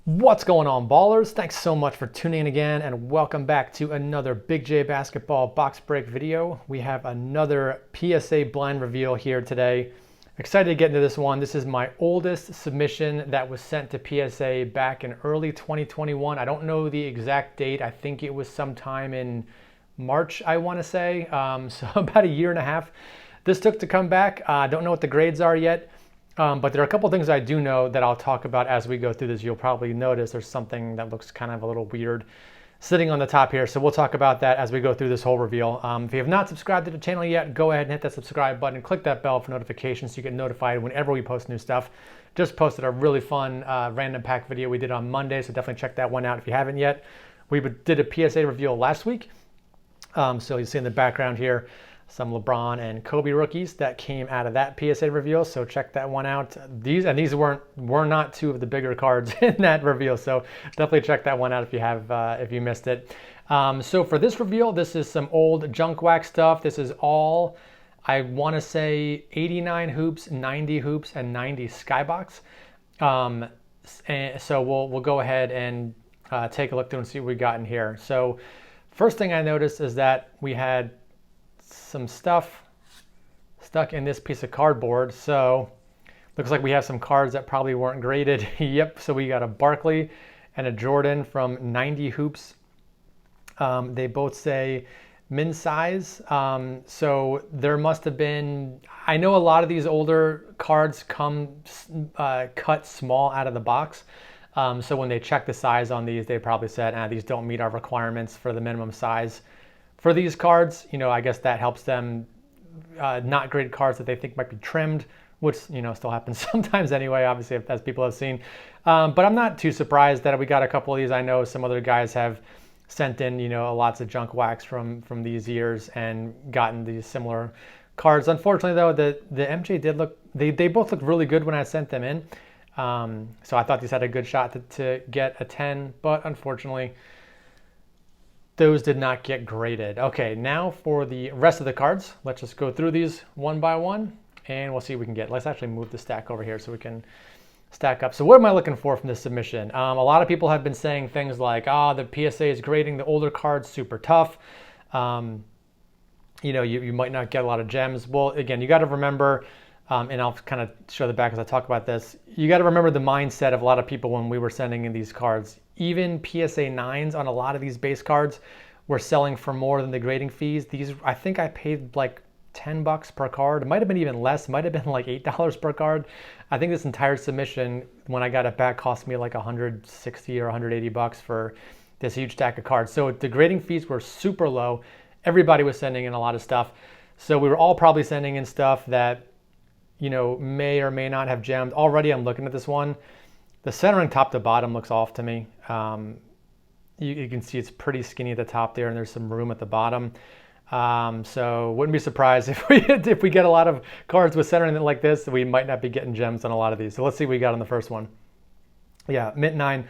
What's going on, ballers? Thanks so much for tuning in again, and welcome back to another BigJBasketball box break video. We have another PSA blind reveal here today. Excited to get into this one. This is my oldest submission that was sent to PSA back in early 2021. I don't know the exact date. I think it was sometime in March, I want to say. So about a year and a half this took to come back. I don't know what the grades are yet. But there are a couple things I do know that I'll talk about as we go through this. You'll probably notice there's something that looks kind of a little weird sitting on the top here. So we'll talk about that as we go through this whole reveal. If you have not subscribed to the channel yet, go ahead and hit that subscribe button and click that bell for notifications so you get notified whenever we post new stuff. Just posted a really fun random pack video we did on Monday, so definitely check that one out if you haven't yet. We did a PSA reveal last week. So you see in the background here, some LeBron and Kobe rookies that came out of that PSA reveal. So check that one out. These were not two of the bigger cards in that reveal. So definitely check that one out if you missed it. So for this reveal, this is some old junk wax stuff. This is all, I want to say 89 hoops, 90 hoops, and 90 Skybox. And so we'll go ahead and take a look through and see what we got in here. So first thing I noticed is that we had some stuff stuck in this piece of cardboard. So looks like we have some cards that probably weren't graded. Yep, so we got a Barkley and a Jordan from 90 hoops. They both say min size. So there must have been, I know a lot of these older cards come cut small out of the box. So when they check the size on these, they probably said, these don't meet our requirements for the minimum size for these cards. You know, I guess that helps them not grade cards that they think might be trimmed, which, you know, still happens sometimes anyway, obviously, as people have seen. But I'm not too surprised that we got a couple of these. I know some other guys have sent in, you know, lots of junk wax from these years and gotten these similar cards. Unfortunately, though, the MJ did look, they both looked really good when I sent them in. So I thought these had a good shot to get a 10, but unfortunately, those did not get graded. Okay, now for the rest of the cards, let's just go through these one by one and we'll see what we can get. Let's actually move the stack over here so we can stack up. So what am I looking for from this submission? A lot of people have been saying things like, the PSA is grading the older cards super tough. You know, you might not get a lot of gems. Well, again, you got to remember, and I'll kind of show the back as I talk about this. You got to remember the mindset of a lot of people when we were sending in these cards. Even PSA 9s on a lot of these base cards were selling for more than the grading fees. These, I think I paid like $10 per card. It might have been even less. It might have been like $8 per card. I think this entire submission, when I got it back, cost me like 160 or 180 bucks for this huge stack of cards. So the grading fees were super low. Everybody was sending in a lot of stuff. So we were all probably sending in stuff that, you know, may or may not have gemmed. Already I'm looking at this one. The centering top to bottom looks off to me. You can see it's pretty skinny at the top there, and there's some room at the bottom. So wouldn't be surprised if we get a lot of cards with centering like this, we might not be getting gems on a lot of these. So let's see what we got on the first one. Yeah, mint 9,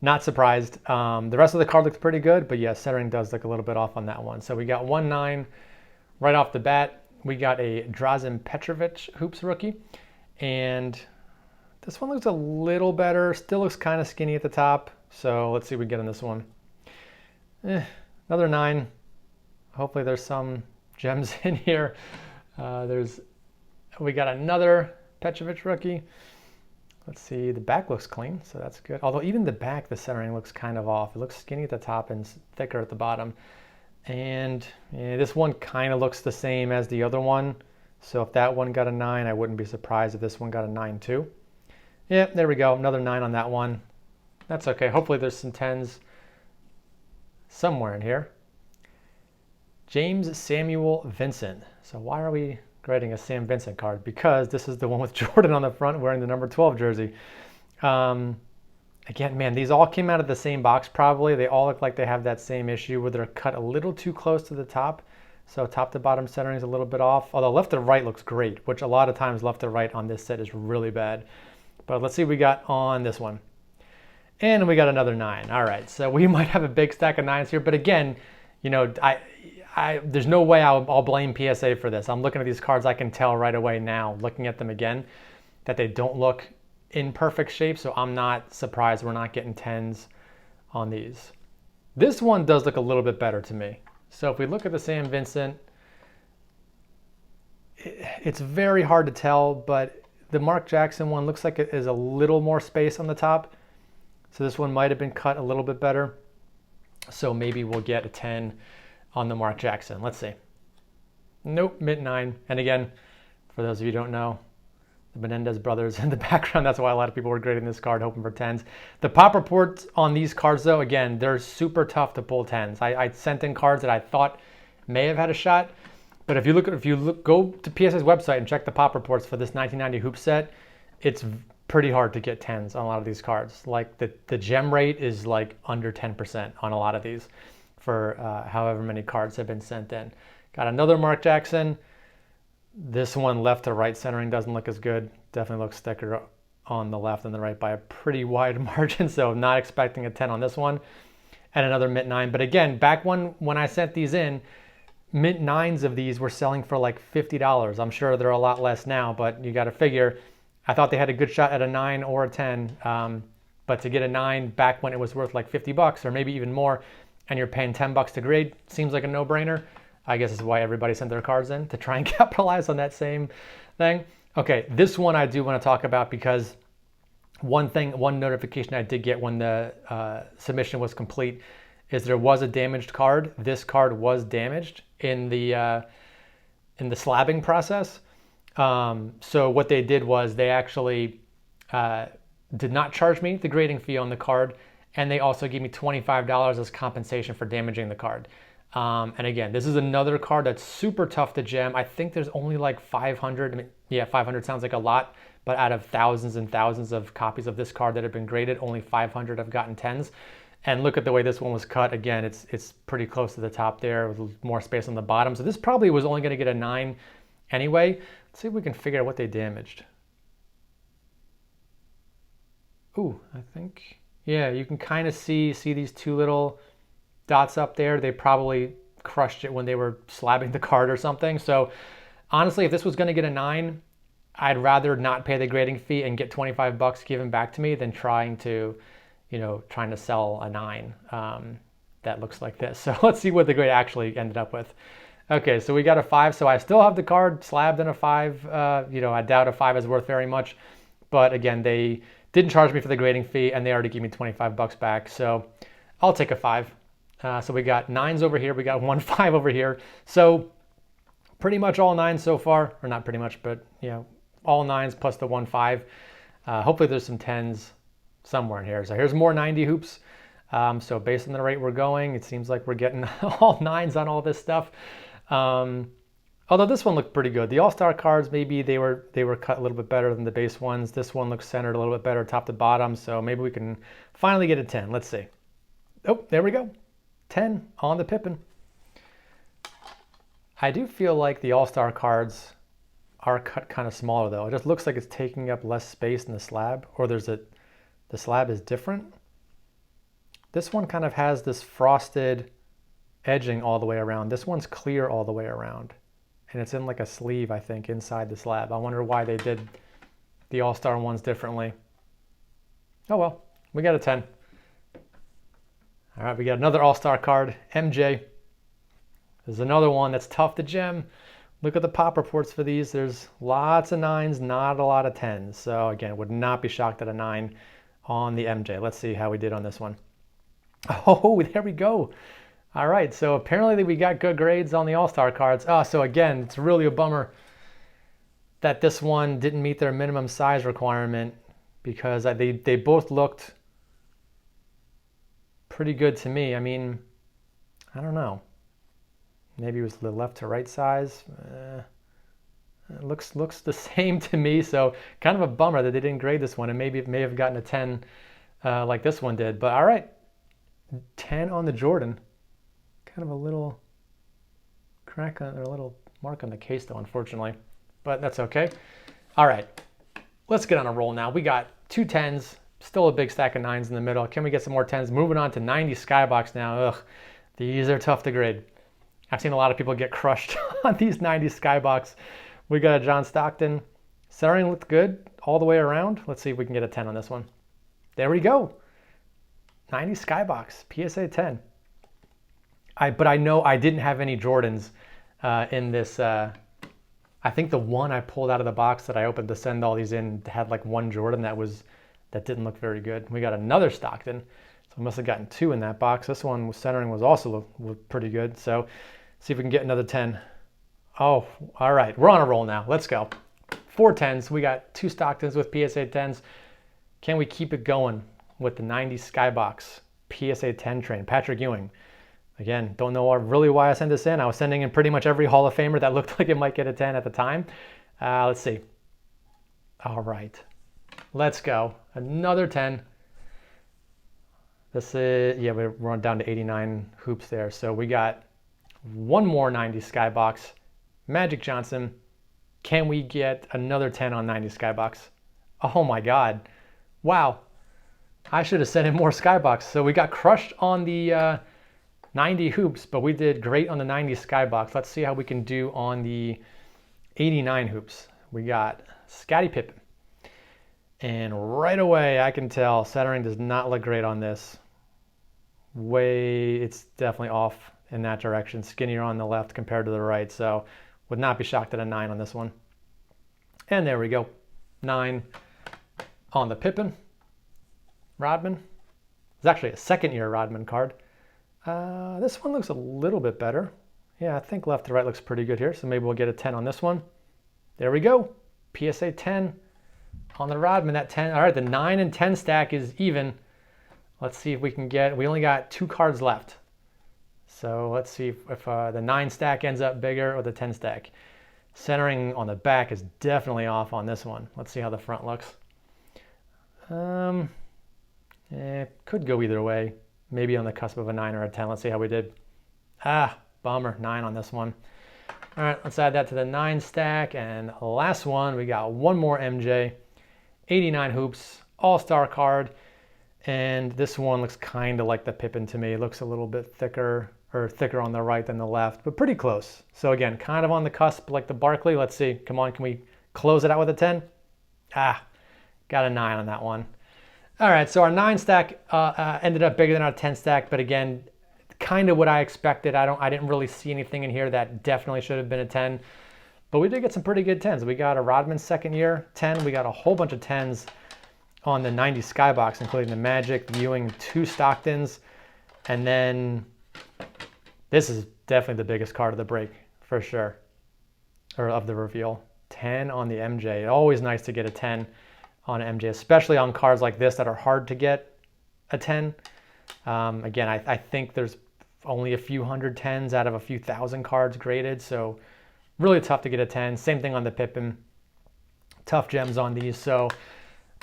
not surprised. The rest of the card looks pretty good, but yeah, centering does look a little bit off on that one. So we got 1-9 right off the bat. We got a Drazen Petrovic hoops rookie, and this one looks a little better. Still looks kind of skinny at the top. So let's see what we get on this one. Another 9. Hopefully there's some gems in here. We got another Petrovic rookie. Let's see, the back looks clean, so that's good. Although even the back, the centering looks kind of off. It looks skinny at the top and thicker at the bottom. And this one kind of looks the same as the other one. So if that one got a 9, I wouldn't be surprised if this one got a 9 too. Yeah, there we go. Another 9 on that one. That's okay. Hopefully there's some 10s somewhere in here. James Samuel Vincent. So why are we grading a Sam Vincent card? Because this is the one with Jordan on the front wearing the number 12 jersey. Again, man, these all came out of the same box probably. They all look like they have that same issue where they're cut a little too close to the top. So top to bottom centering is a little bit off. Although left to right looks great, which a lot of times left to right on this set is really bad. But let's see what we got on this one. And we got another 9. All right, so we might have a big stack of 9s here. But again, you know, there's no way I'll blame PSA for this. I'm looking at these cards, I can tell right away now, looking at them again, that they don't look in perfect shape, so I'm not surprised we're not getting 10s on these. This one does look a little bit better to me. So if we look at the St. Vincent, it's very hard to tell, but the Mark Jackson one looks like it is a little more space on the top. So this one might have been cut a little bit better. So maybe we'll get a 10 on the Mark Jackson. Let's see. Nope, mint 9. And again, for those of you who don't know, the Menendez brothers in the background. That's why a lot of people were grading this card, hoping for 10s. The pop reports on these cards, though, again, they're super tough to pull 10s. I sent in cards that I thought may have had a shot, but if you go to PSA's website and check the pop reports for this 1990 hoop set, it's pretty hard to get 10s on a lot of these cards. Like the gem rate is like under 10% on a lot of these for however many cards have been sent in. Got another Mark Jackson. This one left to right centering doesn't look as good. Definitely looks thicker on the left and the right by a pretty wide margin. So not expecting a 10 on this one. And another mint 9. But again, back when I sent these in, mint 9s of these were selling for like $50. I'm sure they're a lot less now, but you got to figure, I thought they had a good shot at a 9 or a 10. But to get a 9 back when it was worth like $50 or maybe even more, and you're paying $10 to grade, seems like a no-brainer. I guess is why everybody sent their cards in, to try and capitalize on that same thing. Okay, this one I do want to talk about because one notification I did get when the submission was complete is there was a damaged card. This card was damaged in the slabbing process. So what they did was they actually did not charge me the grading fee on the card, and they also gave me $25 as compensation for damaging the card. And again, this is another card that's super tough to gem. I think there's only like 500. I mean, yeah, 500 sounds like a lot, but out of thousands and thousands of copies of this card that have been graded, only 500 have gotten 10s. And look at the way this one was cut. Again, it's pretty close to the top there with more space on the bottom. So this probably was only going to get a 9 anyway. Let's see if we can figure out what they damaged. Ooh, I think, yeah, you can kind of see these two little dots up there. They probably crushed it when they were slabbing the card or something. So honestly, if this was going to get a 9, I'd rather not pay the grading fee and get $25 given back to me than trying to sell a 9 that looks like this. So let's see what the grade actually ended up with. Okay, so we got a 5. So I still have the card slabbed in a 5. I doubt a 5 is worth very much, but again, they didn't charge me for the grading fee and they already gave me $25 back. So I'll take a 5. So we got 9s over here. We got 1 5 over here. So pretty much all 9s so far, or not pretty much, but all 9s plus the 1 5. Hopefully there's some 10s somewhere in here. So here's more 90 hoops. So based on the rate we're going, it seems like we're getting all 9s on all this stuff. Although this one looked pretty good. The All-Star cards, maybe they were cut a little bit better than the base ones. This one looks centered a little bit better top to bottom. So maybe we can finally get a 10. Let's see. Oh, there we go. 10 on the Pippin. I do feel like the All-Star cards are cut kind of smaller though. It just looks like it's taking up less space in the slab, or the slab is different. This one kind of has this frosted edging all the way around. This one's clear all the way around. And it's in like a sleeve, I think, inside the slab. I wonder why they did the All-Star ones differently. Oh well, we got a 10. All right, we got another All-Star card, MJ. There's another one that's tough to gem. Look at the pop reports for these. There's lots of 9s, not a lot of 10s. So again, would not be shocked at a 9 on the MJ. Let's see how we did on this one. Oh, there we go. All right, so apparently we got good grades on the All-Star cards. So again, it's really a bummer that this one didn't meet their minimum size requirement because they both looked pretty good to me. I mean, I don't know. Maybe it was the left to right size. It looks the same to me. So kind of a bummer that they didn't grade this one, and maybe it may have gotten a 10 like this one did. But all right, 10 on the Jordan. Kind of a little crack or a little mark on the case though, unfortunately. But that's okay. All right, let's get on a roll now. We got 2 10s. Still a big stack of 9s in the middle. Can we get some more 10s? Moving on to 90 Skybox now. Ugh, these are tough to grade. I've seen a lot of people get crushed on these 90 Skybox. We got a John Stockton. Centering looked good all the way around. Let's see if we can get a 10 on this one. There we go. 90 Skybox, PSA 10. But I know I didn't have any Jordans in this. I think the one I pulled out of the box that I opened to send all these in had like one Jordan that didn't look very good. We got another Stockton, so I must have gotten 2 in that box. This one with centering was also pretty good. So see if we can get another 10. Oh, all right, we're on a roll now. Let's go. 4 10s. We got 2 Stocktons with PSA 10s. Can we keep it going with the 90 Skybox PSA 10 train? Patrick Ewing. Again, don't know really why I sent this in. I was sending in pretty much every Hall of Famer that looked like it might get a 10 at the time. Let's see. All right. Let's go. Another 10. This is, yeah, we're down to 89 hoops there. So we got one more 90 Skybox. Magic Johnson. Can we get another 10 on 90 Skybox? Oh my God. Wow. I should have sent in more Skybox. So we got crushed on the 90 hoops, but we did great on the 90 Skybox. Let's see how we can do on the 89 hoops. We got Scottie Pippen. And right away, I can tell centering does not look great on this. It's definitely off in that direction. Skinnier on the left compared to the right. So would not be shocked at a 9 on this one. And there we go. 9 on the Pippen. Rodman. It's actually a second-year Rodman card. This one looks a little bit better. Yeah, I think left to right looks pretty good here. So maybe we'll get a 10 on this one. There we go. PSA 10 on the Rodman. That 10. All right, the 9 and 10 stack is even. Let's see if we can get. We only got 2 cards left. So let's see if the 9 stack ends up bigger or the 10 stack. Centering on the back is definitely off on this one. Let's see how the front looks. It could go either way. Maybe on the cusp of a 9 or a 10. Let's see how we did. Bummer. 9 on this one. All right, let's add that to the 9 stack. And last one, we got one more MJ. 89 hoops, all-star card. And this one looks kind of like the Pippen to me. It looks a little bit thicker on the right than the left, but pretty close. So again, kind of on the cusp like the Barkley. Let's see. Come on, can we close it out with a 10? Got a 9 on that one. All right, so our 9 stack ended up bigger than our 10 stack, but again, kind of what I expected. I didn't really see anything in here that definitely should have been a 10, but we did get some pretty good 10s. We got a Rodman second year 10. We got a whole bunch of 10s on the 90 Skybox, including the Magic, the Ewing, 2 Stocktons, and then this is definitely the biggest card of the break for sure, or of the reveal. 10 on the MJ. Always nice to get a 10 on MJ, especially on cards like this that are hard to get a 10. Again, I think there's only a few hundred 10s out of a few thousand cards graded, so really tough to get a 10. Same thing on the Pippen. Tough gems on these. So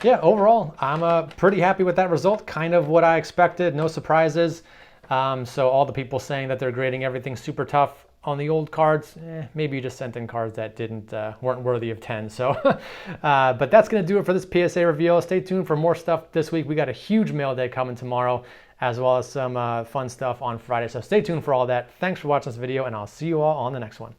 yeah, overall, I'm pretty happy with that result. Kind of what I expected. No surprises. So all the people saying that they're grading everything super tough on the old cards, maybe you just sent in cards that weren't worthy of 10. So, but that's going to do it for this PSA reveal. Stay tuned for more stuff this week. We got a huge mail day coming tomorrow, as well as some fun stuff on Friday. So stay tuned for all that. Thanks for watching this video, and I'll see you all on the next one.